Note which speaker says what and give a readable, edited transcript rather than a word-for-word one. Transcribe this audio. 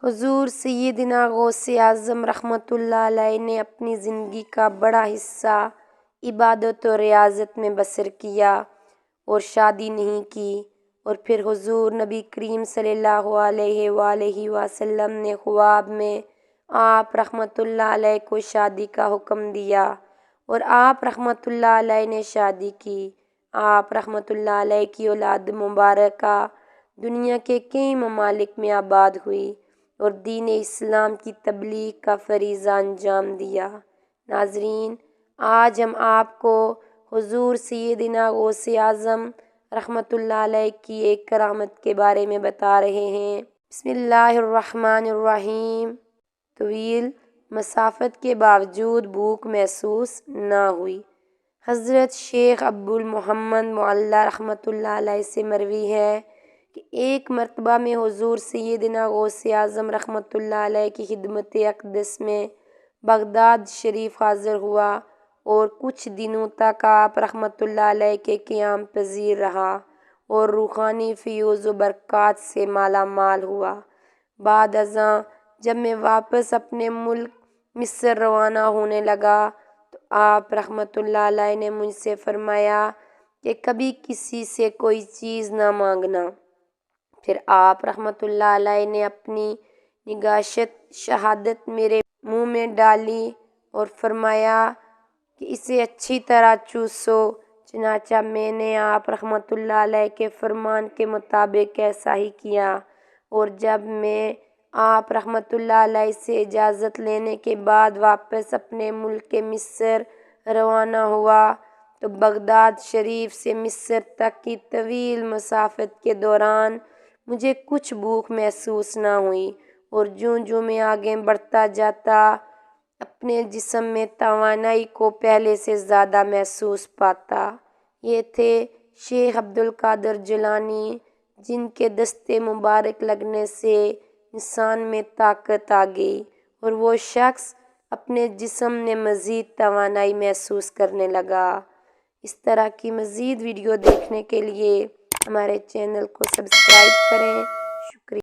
Speaker 1: حضور سیدنا غوث اعظم رحمۃ اللہ علیہ نے اپنی زندگی کا بڑا حصہ عبادت و ریاضت میں بسر کیا اور شادی نہیں کی، اور پھر حضور نبی کریم صلی اللہ علیہ وآلہ وسلم نے خواب میں آپ رحمۃ اللہ علیہ کو شادی کا حکم دیا اور آپ رحمۃ اللہ علیہ نے شادی کی۔ آپ رحمۃ اللہ علیہ کی اولاد مبارکہ دنیا کے کئی ممالک میں آباد ہوئی اور دین اسلام کی تبلیغ کا فریضہ انجام دیا۔ ناظرین، آج ہم آپ کو حضور سیدنا غوث اعظم رحمۃ اللہ علیہ کی ایک کرامت کے بارے میں بتا رہے ہیں۔ بسم اللہ الرحمن الرحیم۔ طویل مسافت کے باوجود بھوک محسوس نہ ہوئی۔ حضرت شیخ ابو محمد معلیٰ رحمۃ اللہ علیہ سے مروی ہے کہ ایک مرتبہ میں حضور سیدنا غوث اعظم رحمۃ اللہ علیہ کی خدمت اقدس میں بغداد شریف حاضر ہوا اور کچھ دنوں تک آپ رحمۃ اللہ علیہ کے قیام پذیر رہا اور روحانی فیوز و برکات سے مالا مال ہوا۔ بعد ازاں جب میں واپس اپنے ملک مصر روانہ ہونے لگا تو آپ رحمۃ اللہ علیہ نے مجھ سے فرمایا کہ کبھی کسی سے کوئی چیز نہ مانگنا۔ پھر آپ رحمۃ اللہ علیہ نے اپنی نگاشت شہادت میرے منہ میں ڈالی اور فرمایا کہ اسے اچھی طرح چوسو۔ چنانچہ میں نے آپ رحمۃ اللہ علیہ کے فرمان کے مطابق ایسا ہی کیا، اور جب میں آپ رحمۃ اللہ علیہ سے اجازت لینے کے بعد واپس اپنے ملک مصر روانہ ہوا تو بغداد شریف سے مصر تک کی طویل مسافت کے دوران مجھے کچھ بھوک محسوس نہ ہوئی، اور جوں جوں میں آگے بڑھتا جاتا اپنے جسم میں توانائی کو پہلے سے زیادہ محسوس پاتا۔ یہ تھے شیخ عبد القادر جیلانی، جن کے دستے مبارک لگنے سے انسان میں طاقت آ گئی اور وہ شخص اپنے جسم میں مزید توانائی محسوس کرنے لگا۔ اس طرح کی مزید ویڈیو دیکھنے کے لیے ہمارے چینل کو سبسکرائب کریں۔ شکریہ۔